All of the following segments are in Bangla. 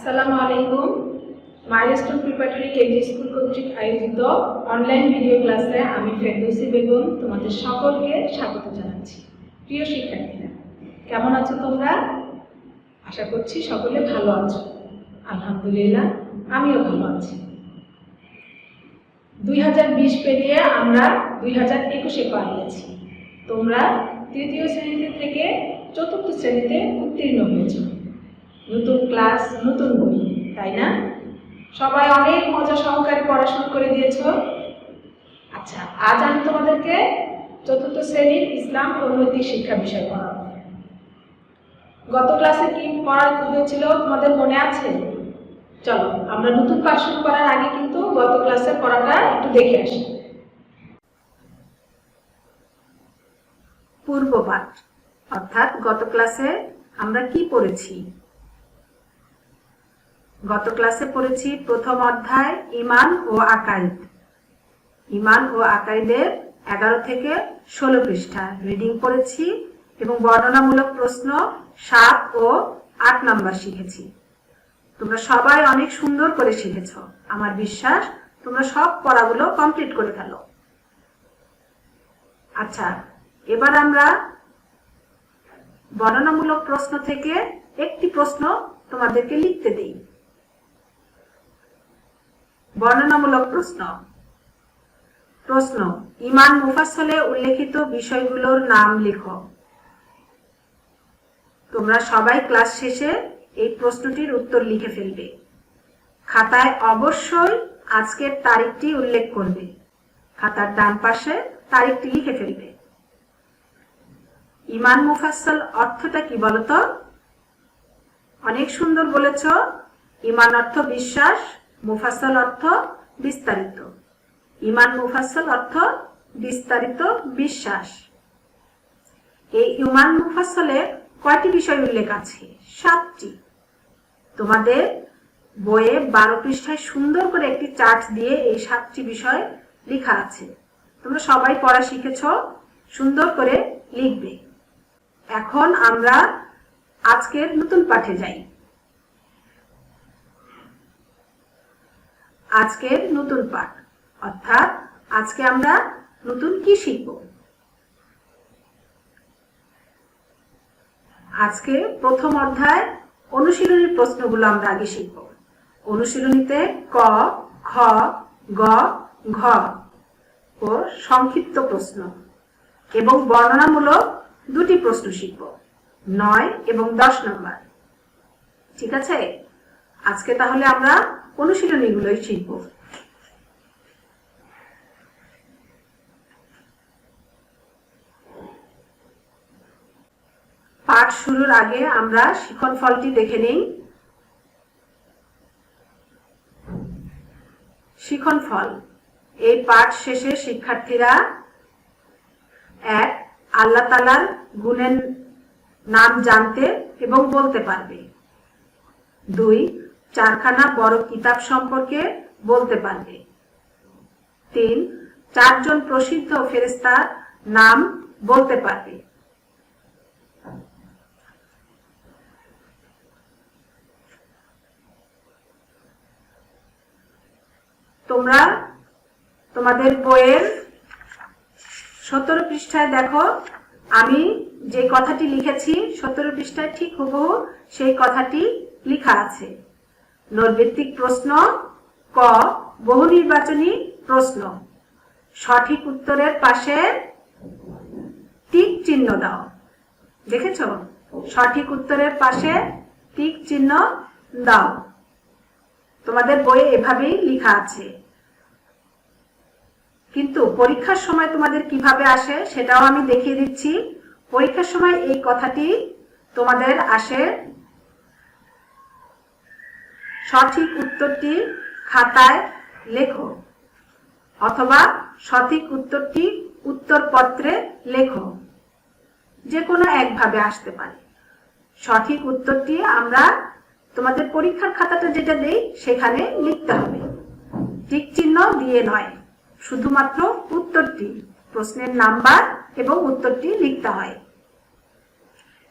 আসসালামু আলাইকুম। মাইলস্টোন প্রিপারেটরি কেজি স্কুল কর্তৃক আয়োজিত অনলাইন ভিডিও ক্লাসে আমি ফেরদৌসী বেগম তোমাদের সকলকে স্বাগত জানাচ্ছি। প্রিয় শিক্ষার্থীরা, কেমন আছো তোমরা? আশা করছি সকলে ভালো আছো। আলহামদুলিল্লাহ, আমিও ভালো আছি। 2020 পেরিয়ে আমরা 2021-এ পা দিয়েছি। তোমরা তৃতীয় শ্রেণীতে থেকে চতুর্থ শ্রেণীতে উত্তীর্ণ হয়েছ। নতুন ক্লাস, নতুন বই, তাই না? সবাই অনেক মজা সহকারে পড়াশোনা করে দিয়েছ। আচ্ছা, আজ আমি তোমাদেরকে চতুর্থ শ্রেণীর ইসলাম ও নৈতিক শিক্ষা বিষয় পড়াবো। গত ক্লাসে কি পড়া হয়েছিল তোমাদের মনে আছে? চলো আমরা নতুন পাঠ শুরু করার আগে কিন্তু গত ক্লাসের পড়াটা একটু দেখে আসি। পূর্বপাঠ, অর্থাৎ গত ক্লাসে আমরা কি পড়েছি? গত ক্লাসে পড়েছি প্রথম অধ্যায় ঈমান ও আকাইদ। ঈমান ও আকাইদের 11 থেকে 16 পৃষ্ঠা রিডিং পড়েছি এবং বর্ণনামূলক প্রশ্ন 7 ও 8 নাম্বার শিখেছি। তোমরা সবাই অনেক সুন্দর করে শিখেছ। আমার বিশ্বাস তোমরা সব পড়াগুলো কমপ্লিট করে ফেলো। আচ্ছা, এবার আমরা বর্ণনামূলক প্রশ্ন থেকে একটি প্রশ্ন তোমাদেরকে লিখতে দেই। বর্ণনামূলক প্রশ্ন। প্রশ্ন: ঈমান মুফাসসলে উল্লেখিত বিষয়গুলোর নাম লেখো। তোমরা সবাই ক্লাস শেষে এই প্রশ্নটির উত্তর লিখে ফেলবে। খাতায় অবশ্যই আজকের তারিখটি উল্লেখ করবে। খাতার ডান পাশে তারিখটি লিখে ফেলবে। ঈমান মুফাসসল অর্থটা কি বলতো? অনেক সুন্দর বলেছ। ঈমান অর্থ বিশ্বাস, মুফাসসল অর্থ বিস্তারিত। ঈমান মুফাসসল অর্থ বিস্তারিত বিশ্বাস। এই ঈমান মুফাসসলে কয়টি বিষয় উল্লেখ আছে? 7টি। তোমাদের বইয়ে 12 পৃষ্ঠায় সুন্দর করে একটি চার্ট দিয়ে এই 7টি বিষয় লেখা আছে। তোমরা সবাই পড়া শিখেছ, সুন্দর করে লিখবে। এখন আমরা আজকের নতুন পাঠে যাই। আজকের নতুন পাঠ, অর্থাৎ আজকে আমরা নতুন কি শিখব? আজকে প্রথম অধ্যায় অনুশীলনীর প্রশ্নগুলো আমরা আগে শিখব। অনুশীলনীতে ক, খ, গ, ঘ ও সংক্ষিপ্ত প্রশ্ন এবং বর্ণনামূলক 2টি প্রশ্ন শিখব, 9 এবং 10 নম্বর। ঠিক আছে? আজকে তাহলে আমরা অনুশীলনীগুলোই শিখব। পাঠ শুরুর আগে আমরা শিখন ফলটি দেখে নিই। শিখন ফল: এই পাঠ শেষে শিক্ষার্থীরা 1. আল্লাহ তাআলার গুণের নাম জানতে এবং বলতে পারবে। 2. 4খানা বড় কিতাব সম্পর্কে বলতে পারবে। 3. 4 জন প্রসিদ্ধ ফেরেশতার নাম বলতে পারবে। তোমরা তোমাদের বইয়ের 17 পৃষ্ঠায় দেখো, আমি যে কথাটি লিখেছি 17 পৃষ্ঠায় ঠিক হুবহু সেই কথাটি লেখা আছে। নৈর্ব্যক্তিক প্রশ্ন ক, বহু নির্বাচনী প্রশ্ন। সঠিক উত্তরের পাশে টিক চিহ্ন দাও। দেখেছ? সঠিক উত্তরের পাশে টিক চিহ্ন দাও। তোমাদের বইয়ে এভাবেই লেখা আছে, কিন্তু পরীক্ষার সময় তোমাদের কিভাবে আসে সেটাও আমি দেখিয়ে দিচ্ছি। পরীক্ষার সময় এই কথাটি তোমাদের আসে, সঠিক উত্তরটি খাতায় লেখো অথবা সঠিক উত্তরটি উত্তরপত্রে লেখো। যে কোনো একভাবে আসতে পারে। সঠিক উত্তরটি আমরা তোমাদের পরীক্ষার খাতাটা যেটা দেই সেখানে লিখতে হবে, টিক চিহ্ন দিয়ে নয়। শুধুমাত্র উত্তরটি, প্রশ্নের নাম্বার এবং উত্তরটি লিখতে হয়।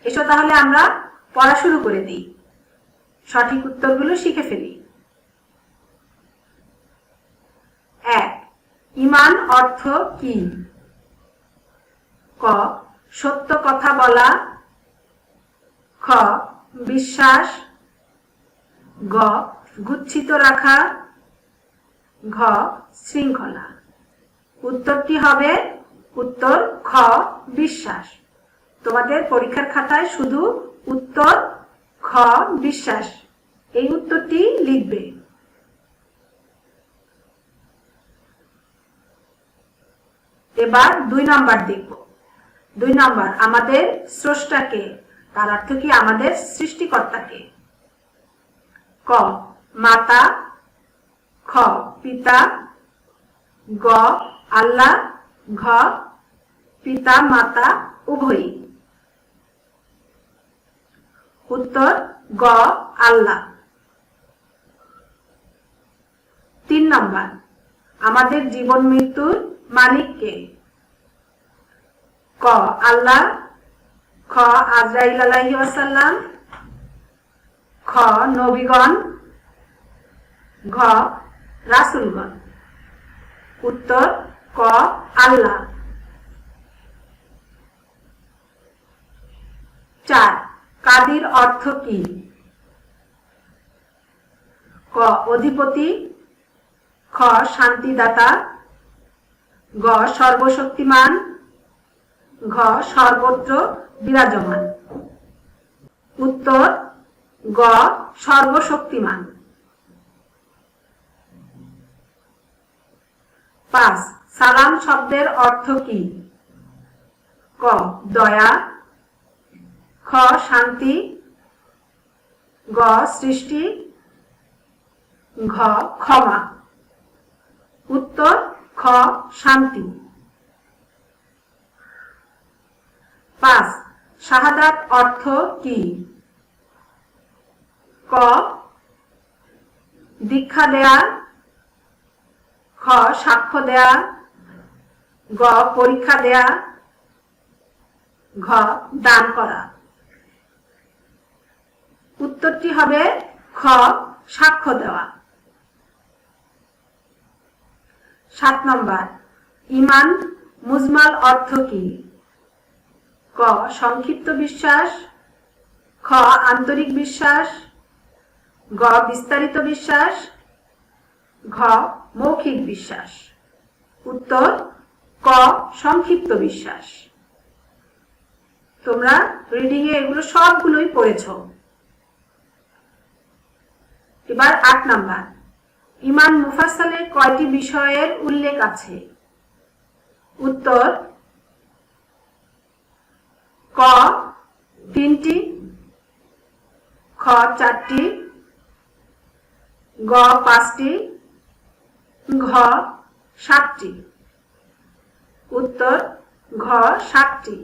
এসো তাহলে আমরা পড়া শুরু করে দিই। সঠিক উত্তরগুলো শিখে ফেলি। 1. ঈমান অর্থ কি? ক. সত্য কথা বলা। খ. বিশ্বাস। গ. গুচ্ছিত রাখা। ঘ. শৃঙ্খলা। উত্তরটি হবে উত্তর খ, বিশ্বাস। তোমাদের পরীক্ষার খাতায় শুধু উত্তর খ, বিশ্বাস, এই উত্তরটি লিখবে। এবার 2 নাম্বার দেখব। 2 নাম্বার, আমাদের স্রষ্টাকে, তার অর্থ কি? আমাদের সৃষ্টিকর্তাকে। ক. মাতা। খ. পিতা। গ. আল্লাহ। ঘ. পিতা মাতা উভয়ই। উত্তর গ, আল্লাহ। 3 নাম্বার, আমাদের জীবন মৃত্যুর মালিক কে? ক. আল্লাহ। খ. আজরাইল আলাইহিস সালাম। খ. নবীগণ। ঘ. রাসূলগণ। উত্তর ক, আল্লাহ। 4. কাদির অর্থ কি? ক. অধিপতি। খ. শান্তিদাতা। গ. সর্বশক্তিমান। ঘ. সর্বত্র বিরাজমান। উত্তর গ, সর্বশক্তিমান। 5. সালাম শব্দের অর্থ কি? ক. দয়া। খ. শান্তি। গ. সৃষ্টি। ঘ. ক্ষমা। উত্তর খ, শান্তি। 5. শাহাদাত অর্থ কি? ক. দীক্ষা দেয়া। খ. সাক্ষ্য দেয়া। গ. পরীক্ষা দেয়া। ঘ. দান করা। উত্তরটি হবে খ, সাক্ষ্য দেওয়া। 7 নম্বর, ঈমান মুজমাল অর্থ কি? ক. সংক্ষিপ্ত বিশ্বাস। খ. আন্তরিক বিশ্বাস। গ. বিস্তারিত বিশ্বাস। ঘ. মৌখিক বিশ্বাস। উত্তর ক, সংক্ষিপ্ত বিশ্বাস। তোমরা রিডিং এ এগুলো সবগুলোই পড়েছ। এবার 8 নাম্বার, ঈমান মুফাসসালে কয়টি বিষয়ের উল্লেখ আছে? উত্তর ক. 3টি। খ. 4টি। গ. 5টি। ঘ. 7টি। উত্তর ঘ, 7টি।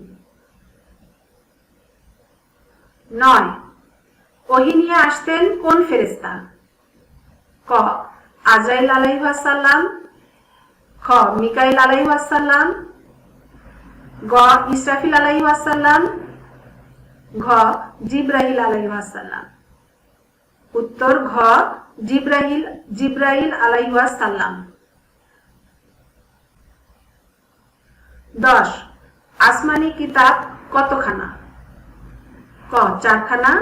9. ওহী নিয়ে আসতেন কোন ফেরেশতা? ক. আজরাইল আলাইহিস সালাম। খ. মিকাইল আলাইহিস সালাম। গ. ইসরাফিল আলাইহিস সালাম। ঘ. জিবরাইল আলাইহিস সালাম। উত্তর ঘ, জিবরাইল আলাইহিস সালাম। 10. আসমানি কিতাব কতখানা? ক. 4 খানা।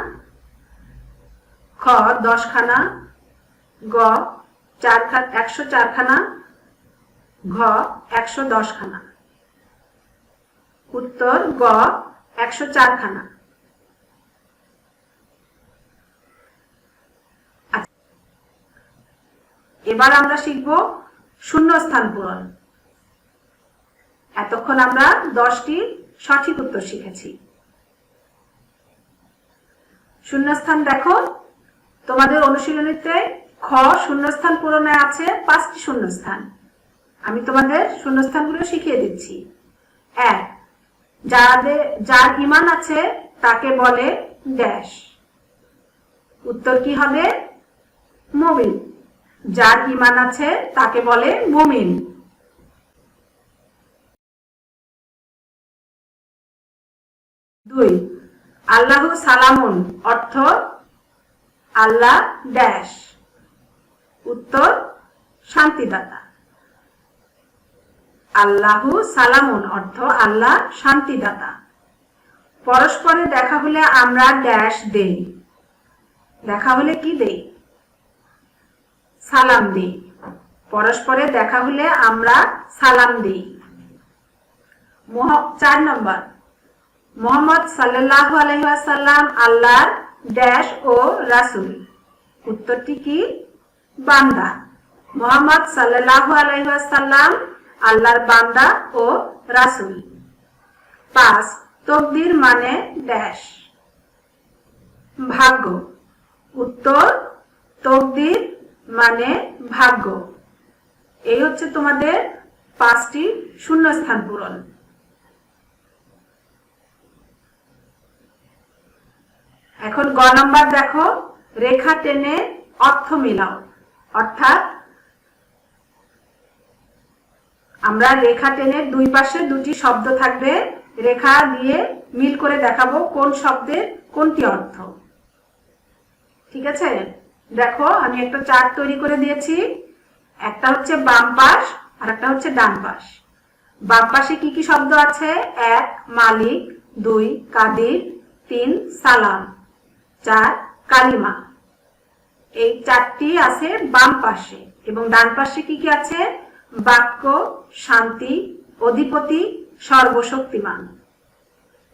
খ. 10 খানা। গ. 104 খানা। ঘ. 110 খানা। উত্তর গ, 104 খানা। এবার আমরা শিখব শূন্যস্থান পূরণ। এতক্ষণ আমরা 10টি সঠিক উত্তর শিখেছি। শূন্যস্থান দেখো, তোমাদের অনুশীলনীতে খ শূন্যস্থান পূরণে আছে 5টি শূন্যস্থান। আমি তোমাদের শূন্যস্থানগুলো শিখিয়ে দিচ্ছি। 1. যার ঈমান আছে তাকে বলে ড্যাশ। উত্তর কি হবে? মুমিন। যার ঈমান আছে তাকে বলে মুমিন। 2. আল্লাহু সালামুন অর্থ আল্লাহ ড্যাশ। উত্তর শান্তিদাতা। আল্লাহু সালামুন অর্থ আল্লাহ শান্তিদাতা। পরস্পরে দেখা হলে আমরা ড্যাশ দেই। দেখা হলে কি দেই? সালাম দেই। পরস্পরে দেখা হলে আমরা সালাম দেই। 4 নম্বর, মুহাম্মদ সাল্লাল্লাহু আলাইহি ওয়াসাল্লাম আল্লাহর ড্যাশ ও রাসূল। উত্তরটি কি? বান্দা। মুহাম্মদ সাল্লাল্লাহু আলাইহি ওয়াসাল্লাম আল্লাহর বান্দা ও রাসূল। 5 তকদির মানে ড্যাশ। ভাগ্য। উত্তর তকদির মানে ভাগ্য। এই হচ্ছে তোমাদের 5টি শূন্যস্থান পূরণ। এখন গ নাম্বার দেখো, রেখা টেনে অর্থ মিলাও। অর্থাৎ আমরা রেখা টেনে দুই পাশে দুটি শব্দ থাকবে, রেখা দিয়ে মিল করে দেখাবো কোন শব্দের কোনটি অর্থ। ঠিক আছে, দেখো আমি একটা চার্ট তৈরি করে দিয়েছি। একটা হচ্ছে বাম পাশ আর একটা হচ্ছে ডান পাশ। বাম পাশে কি কি শব্দ আছে? 1 মালিক, 2 কাদির, 3 সালাম, 4 কালিমা। এই 4টি আছে বাম পাশে। এবং ডান পাশে কি কি আছে? বাক্য, শান্তি, অধিপতি, সর্বশক্তিমান।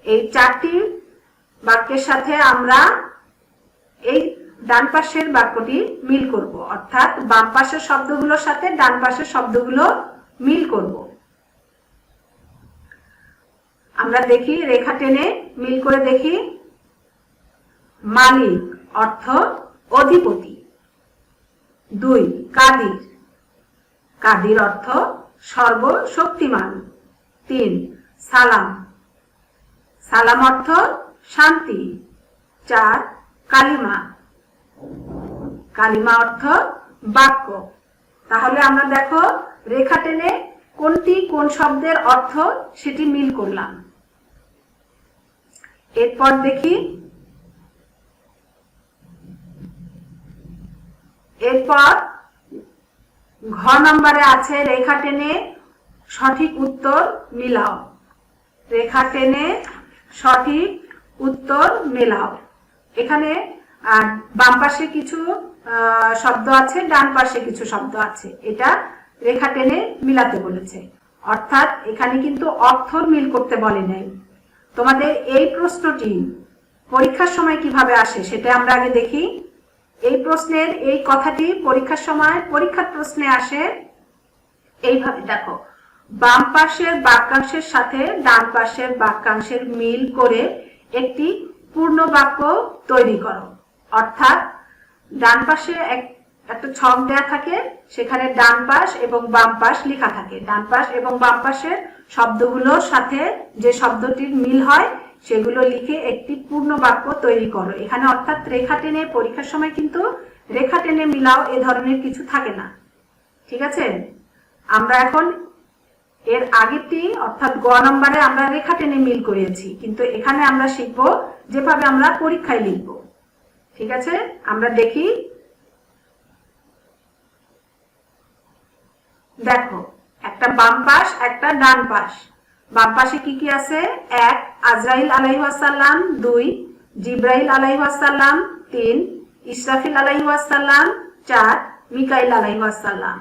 এই 4টি বাক্যের সাথে আমরা এই ডান পাশের বাক্যটি মিল করব। অর্থাৎ বাম পাশের শব্দগুলোর সাথে ডান পাশের শব্দগুলো মিল করব। আমরা দেখি, রেখা টেনে মিল করে দেখি। মালিক অর্থ অধিপতি। 2 কাদির, কাদির অর্থ সর্বশক্তিমান। 3 সালাম, সালাম অর্থ শান্তি। 4 কালিমা, কালিমা অর্থ বাক্য। তাহলে আমরা দেখো রেখা টেনে কোনটি কোন শব্দের অর্থ সেটি মিল করলাম। এরপর দেখি, এরপর ঘ নম্বরে আছে রেখা টেনে সঠিক উত্তর মিলাও। রেখা টেনে সঠিক উত্তর মেলাও। এখানে বাম পাশে কিছু শব্দ আছে, ডান পাশে কিছু শব্দ আছে, এটা রেখা টেনে মিলাতে বলেছে। অর্থাৎ এখানে কিন্তু অর্থর মিল করতে বলে নাই। তোমাদের এই প্রশ্নটি পরীক্ষার সময় কিভাবে আসে সেটা আমরা আগে দেখি। এই প্রশ্নের এই কথাটি পরীক্ষার সময় পরীক্ষার প্রশ্নে আসে এইভাবে। দেখো, বাম পাশের বাক্যাংশের সাথে ডান পাশের বাক্যাংশের মিল করে একটি পূর্ণ বাক্য তৈরি করো। অর্থাৎ ডান পাশে একটা ছক দেয়া থাকে, সেখানে ডান পাশ এবং বাম পাশ লেখা থাকে। ডান পাশ এবং বাম পাশের শব্দগুলোর সাথে যে শব্দটির মিল হয় সেগুলো লিখে একটি পূর্ণ বাক্য তৈরি করো। এখানে অর্থাৎ রেখা টেনে, পরীক্ষার সময় কিন্তু রেখা টেনে মিলাও এ ধরনের কিছু থাকে না। ঠিক আছে, আমরা এখন এর আগেরটি অর্থাৎ গ নম্বরে আমরা রেখা টেনে মিল করেছি, কিন্তু এখানে আমরা শিখব যেভাবে আমরা পরীক্ষায় লিখব। ঠিক আছে, আমরা দেখি। দেখো, একটা বাম পাশ একটা ডান পাশ। বাম পাশে কি কি আছে? 1 আজরাইল আলাইহিস সালাম, 2 জিবরাইল আলাইহিস সালাম, 3 ইসরাফিল আলাইহিস সালাম, 4 মিকাইল আলাইহিস সালাম।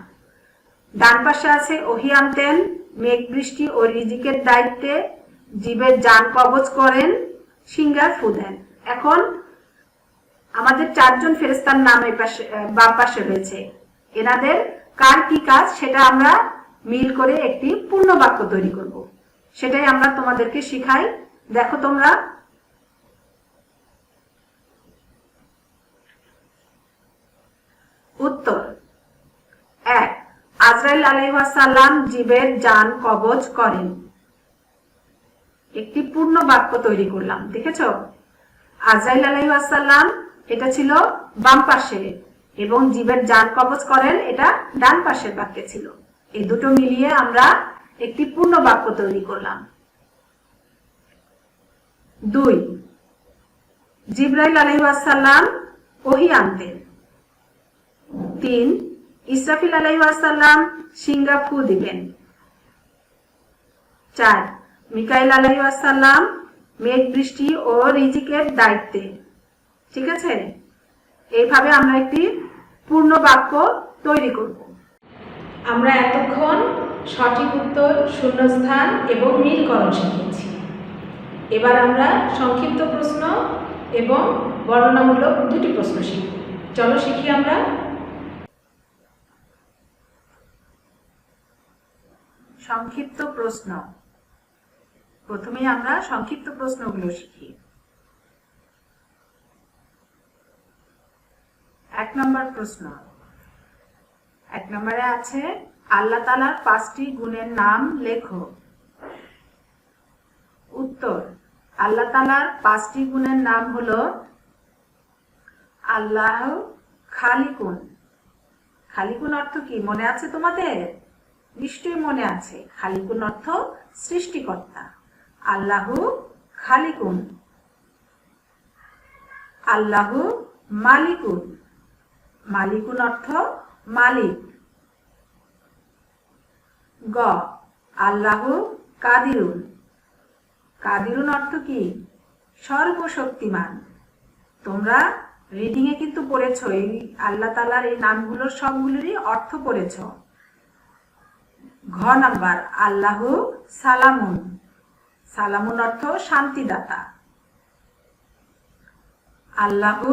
ডান পাশে আছে ওহী আনতেন, মেঘ বৃষ্টি ও রিজিকের দায়িত্বে, জীবের জান কবজ করেন, সিংহার ফু দেন। এখন আমাদের 4 জন ফেরেশতার নাম এই পাশে বাম পাশে রয়েছে। এনাদের কার কি কাজ সেটা আমরা মিল করে একটি পূর্ণ বাক্য তৈরি করব। সেটাই আমরা তোমাদেরকে শিখাই। দেখো তোমরা, উত্তর 1 আজরাইল আলাইহিস সালাম জীবের জান কবজ করেন। একটি পূর্ণ বাক্য তৈরি করলাম। দেখেছো, আজরাইল আলাইহিস সালাম এটা ছিল বাম পাশে এবং জীবের জান কবজ করেন এটা ডান পাশের বাক্যে ছিল। এই দুটো মিলিয়ে আমরা একটি পূর্ণ বাক্য তৈরি করলাম। 2 জিবরাইল আলাইহিস সালাম ওহী আনতেন। 3 ইসরাফিল আলাইহিস সালাম সিংহা ফু দিবেন। 4 মিকাইল আলাইহিস সালাম মেঘ বৃষ্টি ও রিজিকের দায়িত্বে। ঠিক আছে, এইভাবে আমরা একটি পূর্ণ বাক্য তৈরি করব। আমরা এতক্ষণ সঠিক উত্তর, শূন্যস্থান এবং মিলকরণ শিখেছি। এবার আমরা সংক্ষিপ্ত প্রশ্ন এবং বর্ণনামূলক দুটি প্রশ্ন শিখব। চলো শিখি আমরা। সংক্ষিপ্ত প্রশ্ন। প্রথমেই আমরা সংক্ষিপ্ত প্রশ্নগুলো শিখি। 1 নম্বর প্রশ্ন। 1 নম্বরে আছে আল্লাহ তাআলার 5টি গুণের নাম লেখো। উত্তর, আল্লাহ তাআলার 5টি গুণের নাম হলো আল্লাহ খালিকুন। খালিকুন অর্থ কি মনে আছে তোমাদের? নিশ্চয়ই মনে আছে। খালিকুন অর্থ সৃষ্টিকর্তা। আল্লাহু খালিকুন। আল্লাহু মালিকুন। মালিকুন অর্থ মালিক। গ আল্লাহু কাদিরুন। কাদিরুন অর্থ কি? সর্বশক্তিমান। তোমরা রিডিং এ কিন্তু পড়েছো, এই আল্লাহ তাআলার এই নামগুলোর সবগুলোরই অর্থ পড়েছো। ঘ নাম্বার আল্লাহু সালামুন। সালামুন অর্থ শান্তিদাতা। আল্লাহু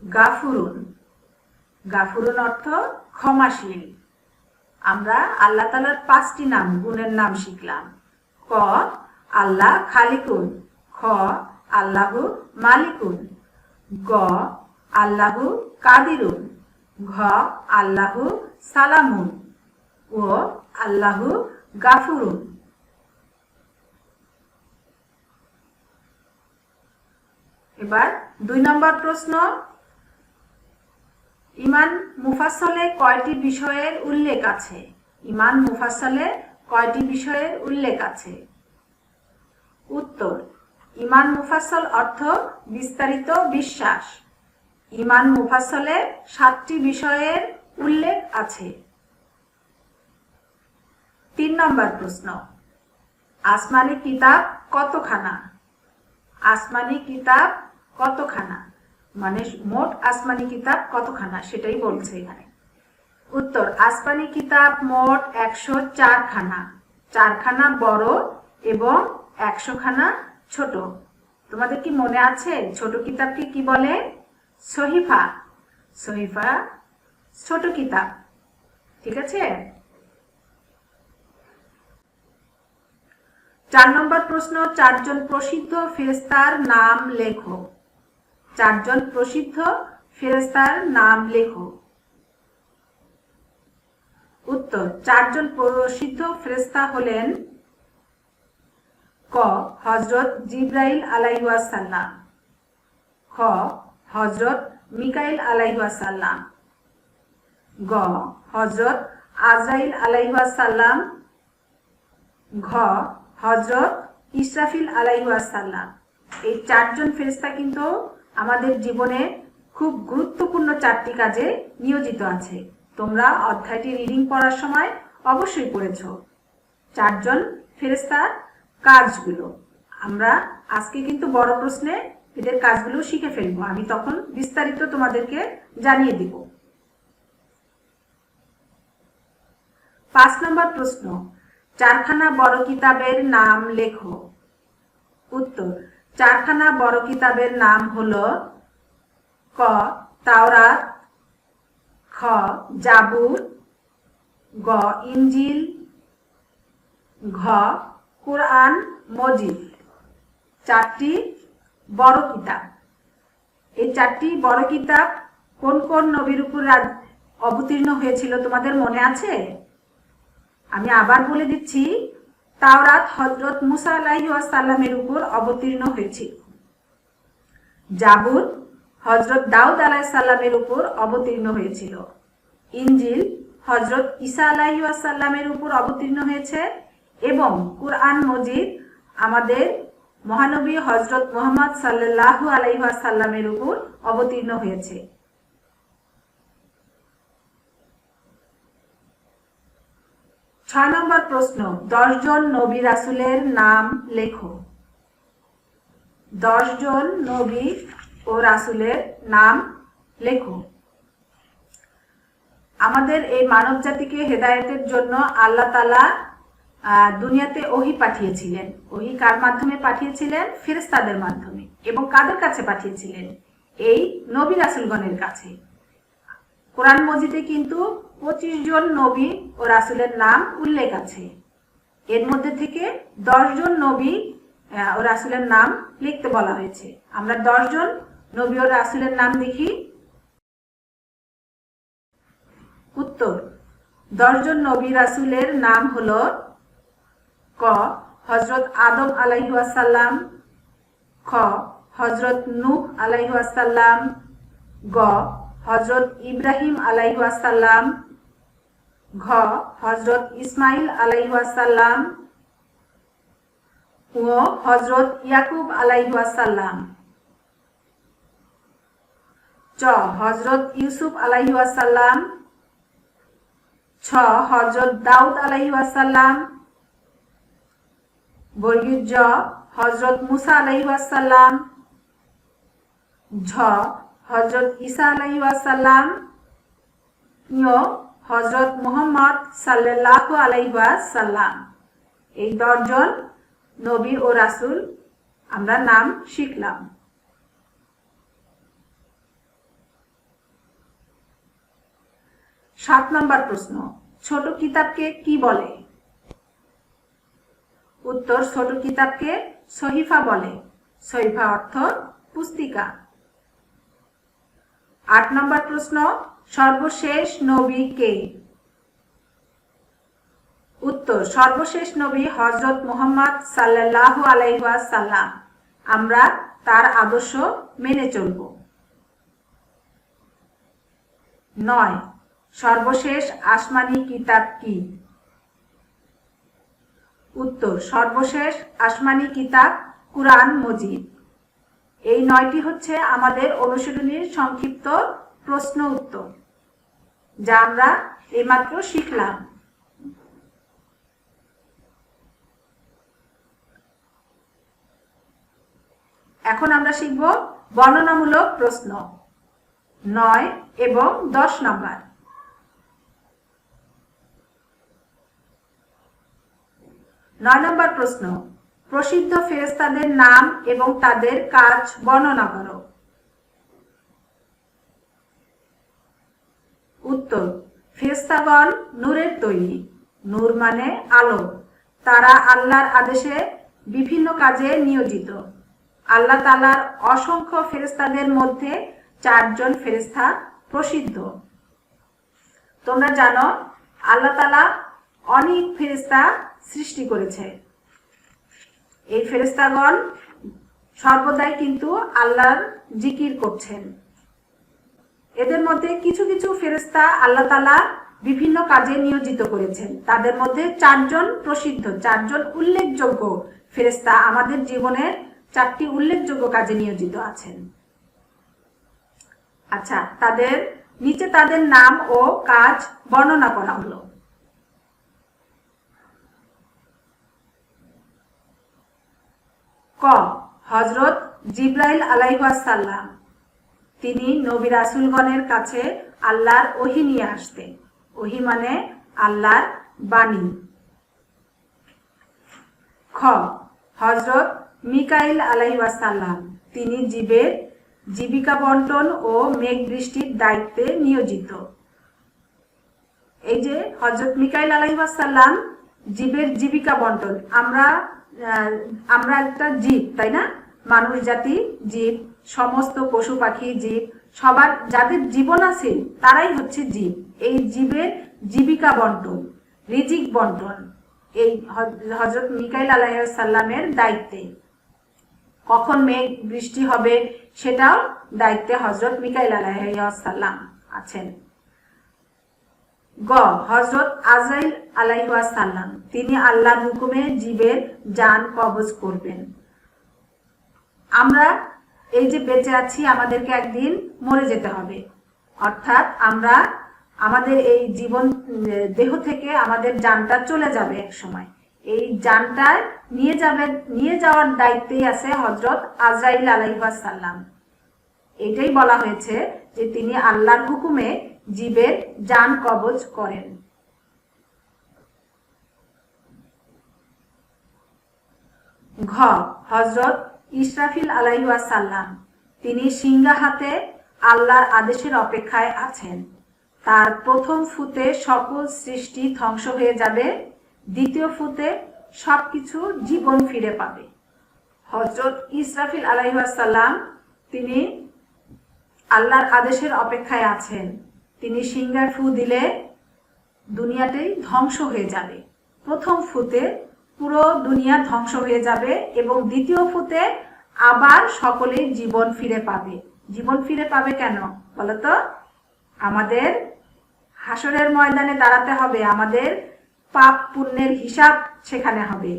গাফুরুন। গাফুরুন অর্থ ক্ষমাশীল। আমরা আল্লাহ তাআলার 5টি নাম গুণের নাম শিখলাম। ক আল্লাহ খালিকুন। খ আল্লাহু মালিকুন। গ আল্লাহু কাদিরুন। ঘ আল্লাহু সালামুন ও আল্লাহু গাফুরুন। এবার 2 নম্বর প্রশ্ন। ঈমান মুফাসসলে কয়টি বিষয়ের উল্লেখ আছে? ঈমান মুফাসসলে কয়টি বিষয়ের উল্লেখ আছে? উত্তর, ঈমান মুফাসসল অর্থ বিস্তারিত বিশ্বাস। ঈমান মুফাসসলে 7টি বিষয়ের উল্লেখ আছে। 3 নম্বর প্রশ্ন। আসমানি কিতাব কতখানা? আসমানি কিতাব কতখানা মানে মোট আসমানি কিতাব কতখানা সেটাই বলছে এখানে। উত্তর, আসমানি কিতাব মোট 104 খানা। 4 খানা বড় এবং 100 খানা ছোট। তোমাদের কি মনে আছে ছোট কিতাবকে কি বলে? সহিফা। সহিফা ছোট কিতাব। ঠিক আছে। 4 নম্বর প্রশ্ন। 4 জন প্রসিদ্ধ ফেরেশতার নাম লেখো। 4 জন প্রসিদ্ধ ফেরেশতার নাম লেখো। উত্তর, 4 জন প্রসিদ্ধ ফেরেশতা হলেন ক হযরত জিবরাইল আলাইহিস সালাম। খ হযরত মিকাইল আলাইহিস সালাম। গ হযরত আজরাইল আলাইহিস সালাম। ঘ হযরত ইসরাফিল আলাইহিস সালাম। এই 4 জন ফেরেশতা কিন্তু আমাদের জীবনে খুব গুরুত্বপূর্ণ 4টি কাজে নিয়োজিত আছে। তোমরা অধ্যায়টি রিডিং পড়ার সময় অবশ্যই পড়েছো 4 জন ফেরেশতার কাজগুলো। আমরা আজকে কিন্তু বড় প্রশ্নে এদের কাজগুলো শিখে ফেলবো। আমি তখন বিস্তারিত তোমাদেরকে জানিয়ে দিব। 5 নম্বর প্রশ্ন। 4 খানা বড় কিতাবের নাম লেখো। উত্তর, 4 খানা বড় কিতাবের নাম হলো ক তাওরাত। খ জাবুর। গ ইনজিল। ঘ কুরআন মজিদ। 4টি বড় কিতাব। এই 4টি বড় কিতাব কোন কোন নবীর উপর অবতীর্ণ হয়েছিল তোমাদের মনে আছে? আমি আবার বলে দিচ্ছি। তাওরাত হযরত মুসা আলাইহিস সালামের উপর অবতীর্ণ হয়েছিল। জাবুর হযরত দাউদ আলাইহিস সালামের উপর অবতীর্ণ হয়েছিল। ইনজিল হযরত ঈসা আলাইহিস সালামের উপর অবতীর্ণ হয়েছে এবং কুরআন মজিদ আমাদের মহানবী হযরত মুহাম্মদ সাল্লাল্লাহু আলাইহি ওয়াসাল্লামের উপর অবতীর্ণ হয়েছে। 6 নম্বর প্রশ্ন, 10 জন নবী রাসূলের নাম লেখো। 10 জন নবী ও রাসূলের নাম লেখো। আমাদের এই মানব জাতিকে হেদায়েতের জন্য আল্লাহ তাআলা দুনিয়াতে ওহী পাঠিয়েছিলেন। ওহী কার মাধ্যমে পাঠিয়েছিলেন? ফেরেশতাদের মাধ্যমে। এবং কাদের কাছে পাঠিয়েছিলেন? এই নবী রাসূলগণের কাছে। কোরআন মজিদে কিন্তু 25 জন নবী ও রাসূলের নাম উল্লেখ আছে। এর মধ্যে থেকে 10 জন নবী ও রাসূলের নাম লিখতে বলা হয়েছে। আমরা 10 জন নবী ও রাসূলের নাম দেখি। উত্তর, 10 জন নবী রাসূলের নাম হলো: ক হযরত আদম আলাইহিস সালাম, খ হযরত নূহ আলাইহিস সালাম, গ হযরত ইব্রাহিম আলাইহিস সালাম, ঘ হযরত ইসমাইল আলাইহিস সালাম, ও হযরত ইয়াকুব আলাইহিস সালাম, চ হযরত ইউসুফ আলাইহিস সালাম, ছ হযরত দাউদ আলাইহিস সালাম, বর্গীয় জ হযরত মুসা আলাইহিস সালাম, ঝ হযরত ঈসা আলাইহিস সালাম, ঞ হযরত মুহাম্মদ সাল্লাল্লাহু আলাইহি সাল্লাম। এই 10 জন নবী ও রাসূল আমরা নাম শিখলাম। 7 নম্বর প্রশ্ন, ছোট কিতাবকে কি বলে? উত্তর, ছোট কিতাবকে সহিফা বলে। সহিফা অর্থ পুস্তিকা। 8 নম্বর প্রশ্ন, সর্বশেষ নবী কে? উত্তর, সর্বশেষ নবী হযরত মুহাম্মদ সাল্লাল্লাহু আলাইহি সাল্লাম। আমরা তার আদর্শ মেনে চলব। 9 সর্বশেষ আসমানি কিতাব কি? উত্তর, সর্বশেষ আসমানি কিতাব কুরআন মজিদ। এই 9টি হচ্ছে আমাদের অনুশীলনীর সংক্ষিপ্ত প্রশ্ন উত্তর, যা আমরা এইমাত্র শিখলাম। এখন আমরা শিখব বর্ণনামূলক প্রশ্ন 9 এবং 10 নম্বর। 9 নম্বর প্রশ্ন, প্রসিদ্ধ ফেরেশতাদের নাম এবং তাদের কাজ বর্ণনা করো। উত্তর, ফেরেশতাগণ নূরের তৈরি। নূর মানে আলো। তারা আল্লাহর আদেশে বিভিন্ন কাজে নিয়োজিত। আল্লাহ তাআলার অসংখ্য ফেরেশতাদের মধ্যে 4 জন ফেরেশতা প্রসিদ্ধ। তোমরা জানো আল্লাহ তাআলা অনেক ফেরেশতা সৃষ্টি করেছে। এই ফেরেশতাগণ সর্বদাই কিন্তু আল্লাহর জিকির করছেন। এদের মধ্যে কিছু কিছু ফেরেশতা আল্লাহ তাআলা বিভিন্ন কাজে নিয়োজিত করেছেন। তাদের মধ্যে 4 জন প্রসিদ্ধ, 4 জন উল্লেখযোগ্য ফেরেশতা আমাদের জীবনের 4টি উল্লেখযোগ্য কাজে নিয়োজিত আছেন। আচ্ছা, তাদের নিচে তাদের নাম ও কাজ বর্ণনা করা হলো। ক হযরত জিবরাইল আলাইহিস সালাম। তিনি নবী রাসূলগণের কাছে আল্লাহর ওহী নিয়ে আসতেন। ওহী মানে আল্লাহর বাণী। খ হযরত মিকাইল আলাইহিস সালাম। তিনি জীবের জীবিকা বন্টন ও মেঘ বৃষ্টির দায়িত্বে নিয়োজিত। এই যে হযরত মিকাইল আলাইহিস সালাম জীবের জীবিকা বন্টন। আমরা একটা জীব, তাই না? মানুষ জাতি জীব, সমস্ত পশু পাখি জীব, সবার যাদের জীবন আছে তারাই হচ্ছে জীব। এই জীবের জীবিকা বন্টন, রিজিক বন্টন এই হযরত মিকাইল আলাইহিস সালামের দায়িত্বে। কখন মেঘ বৃষ্টি হবে সেটাও দায়িত্বে হযরত মিকাইল আলাইহিস সালাম আছেন। গ হযরত আজরাইল আলাইহিস সালাম। তিনি আল্লাহর হুকুমে জীবের জান কবজ করবেন। আমরা এই যে বেঁচে আছি, আমাদেরকে একদিন মরে যেতে হবে। অর্থাৎ আমরা আমাদের এই জীবন দেহ থেকে আমাদের জানটা চলে যাবে এক সময়। এই জানটা নিয়ে যাওয়ার দায়িত্বেই আছে হযরত আজরাইল আলাইহিস সালাম। এটাই বলা হয়েছে যে তিনি আল্লাহর হুকুমে জীবের জান কবজ করেন। ঘ হযরত ইসরাফিল আলাইহিস সালাম, তিনি সিংহা হাতে আল্লাহর আদেশের অপেক্ষায় আছেন। তার প্রথম ফুতে সকল সৃষ্টি ধ্বংস হয়ে যাবে, দ্বিতীয় ফুতে সবকিছু জীবন ফিরে পাবে। হযরত ইসরাফিল আলাইহিস সালাম তিনি আল্লাহর আদেশের অপেক্ষায় আছেন। তিনি সিংহায় ফু দিলে দুনিয়াটাই ধ্বংস হয়ে যাবে। প্রথম ফুতে পুরো দুনিয়া ধ্বংস হয়ে যাবে এবং দ্বিতীয় ফুতে আবার সকলেই জীবন ফিরে পাবে। জীবন ফিরে পাবে কেন বলতো? আমাদের হাসরের ময়দানে দাঁড়াতে হবে, আমাদের পাপ পুণ্যের হিসাব সেখানে হবে।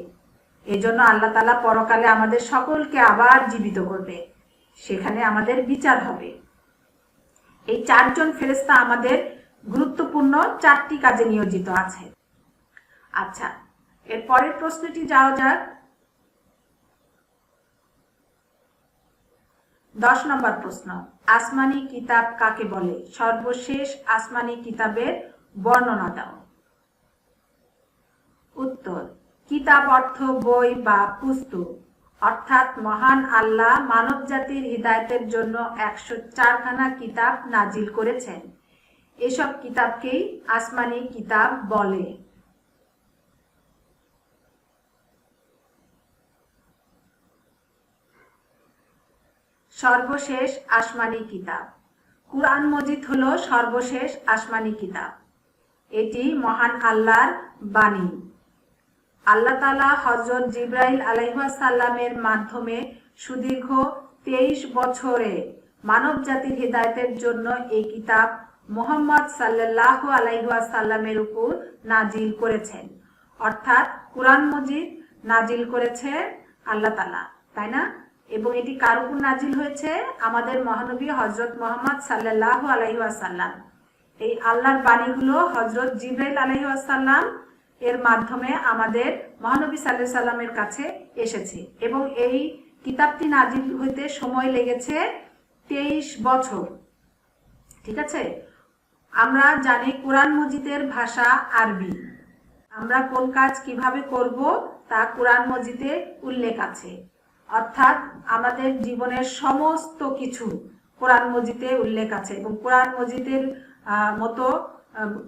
এজন্য আল্লাহ তাআলা পরকালে আমাদের সকলকে আবার জীবিত করবে, সেখানে আমাদের বিচার হবে। এই চারজন ফেরেশতা আমাদের গুরুত্বপূর্ণ 4টি কাজে নিয়োজিত আছে। আচ্ছা, এর পরের প্রশ্নটি যাওয়া যাক। 10 নম্বর প্রশ্ন, আসমানি কিতাব কাকে বলে? সর্বশেষ আসমানি কিতাবের বর্ণনা দাও। উত্তর, কিতাব অর্থ বই বা পুস্তক, অর্থাৎ মহান আল্লাহ মানব জাতির হিদায়াতের জন্য 104খানা কিতাব নাজিল করেছেন। এসব কিতাবকেই আসমানি কিতাব বলে। সর্বশেষ আসমানি কিতাব, কুরআন মজিদ হলো সর্বশেষ আসমানি কিতাব। এটি মহান আল্লাহর বাণী। আল্লাহ তাআলা হযরত জিবরাইল আলাইহিস সালামের মাধ্যমে সুদীর্ঘ 23 বছরে মানব জাতির হিদায়াতের জন্য এই কিতাব মুহাম্মদ সাল্লাল্লাহু আলাইহি ওয়াসাল্লামের উপর নাজিল করেছেন। অর্থাৎ কুরআন মজিদ নাজিল করেছে আল্লাহ তাআলা, তাই না? এবং এটি কার উপর নাজিল হয়েছে? আমাদের মহানবী হযরত মুহাম্মদ সাল্লাল্লাহু আলাইহি ওয়াসাল্লাম। এই আল্লাহর বাণীগুলো হযরত জিবরাইল আলাইহিস সালাম এর মাধ্যমে আমাদের মহানবী সাল্লাল্লাহু আলাইহি ওয়াসাল্লামের কাছে এসেছে এবং এই কিতাবটি নাজিল হইতে সময় লেগেছে 23 বছর। ঠিক আছে? আমরা জানি কুরআন মজিদের ভাষা আরবি। আমরা কোন কাজ কিভাবে করব তা কুরআন মজিদে উল্লেখ আছে। অর্থাৎ আমাদের জীবনের সমস্ত কিছু কুরআন মজিদে উল্লেখ আছে এবং কুরআন মজিদের মতো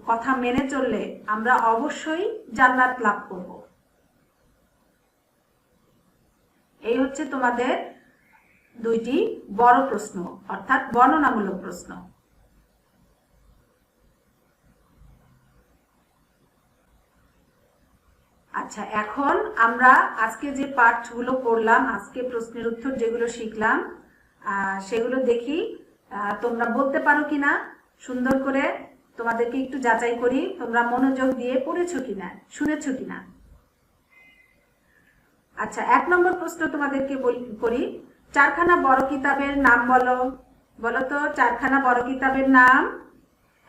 কথা মেনে চললে আমরা অবশ্যই জান্নাত লাভ করব। এই হচ্ছে তোমাদের 2টি বড় প্রশ্ন, অর্থাৎ বর্ণনামূলক প্রশ্ন। আচ্ছা, এখন আমরা আজকে যে পাঠগুলো পড়লাম, আজকে প্রশ্নের উত্তর যেগুলো শিখলাম সেগুলো দেখি তোমরা বলতে পারো কিনা। সুন্দর করে তোমাদেরকে একটু যাচাই করি তোমরা মনোযোগ দিয়ে পড়েছো কিনা, শুনেছো কিনা। আচ্ছা, 1 নম্বর প্রশ্ন তোমাদেরকে করি, 4খানা বড় কিতাবের নাম বলো। বলো তো 4খানা বড় কিতাবের নাম।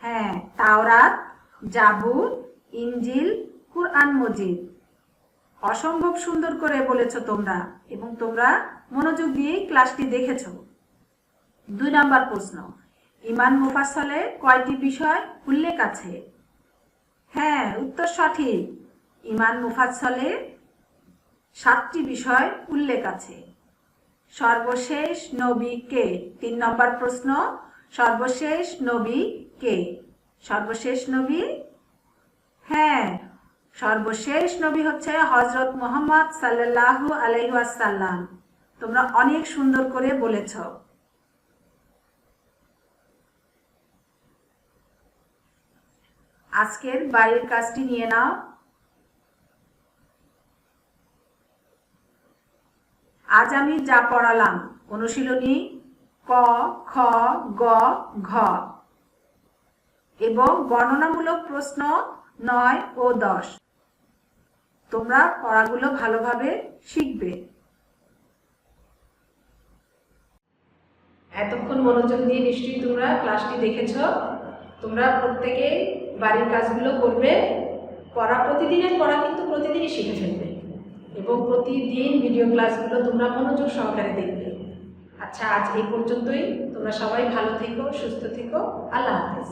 হ্যাঁ, তাওরাত, জাবুর, ইনজিল, কুরআন মজিদ। অসম্ভব সুন্দর করে বলেছো তোমরা এবং তোমরা মনোযোগ দিয়ে ক্লাসটি দেখেছো। 2 নম্বর প্রশ্ন, ঈমান মুফাসসালে কয়টি বিষয় উল্লেখ আছে? হ্যাঁ, উত্তর সঠিক। ঈমান মুফাসসালে 7টি বিষয় উল্লেখ আছে। সর্বশেষ নবী কে? 3 নম্বর প্রশ্ন, সর্বশেষ নবী কে? সর্বশেষ নবী, হ্যাঁ, সর্বশেষ নবী হচ্ছে হযরত মুহাম্মদ সাল্লাল্লাহু আলাইহি ওয়াসাল্লাম। তোমরা অনেক সুন্দর করে বলেছ। আজকের বাড়ির কাজটি নিয়ে নাও। আজ আমি যা পড়ালাম, অনুশীলনী ক, খ, গ, ঘ এবং বর্ণনামূলক প্রশ্ন 9 ও 10। তোমরা পড়াগুলো ভালোভাবে শিখবে। এতক্ষণ মনোযোগ দিয়ে নিশ্চয়ই তোমরা ক্লাসটি দেখেছো। তোমরা প্রত্যেকে বাড়ির কাজগুলো করবে, প্রতিদিনের পড়া কিন্তু প্রতিদিনই শিখে ফেলবে এবং প্রতিদিন ভিডিও ক্লাসগুলো তোমরা মনোযোগ সহকারে দেখবে। আচ্ছা, আজ এই পর্যন্তই। তোমরা সবাই ভালো থেকো, সুস্থ থেকো। আল্লাহ হাফেজ।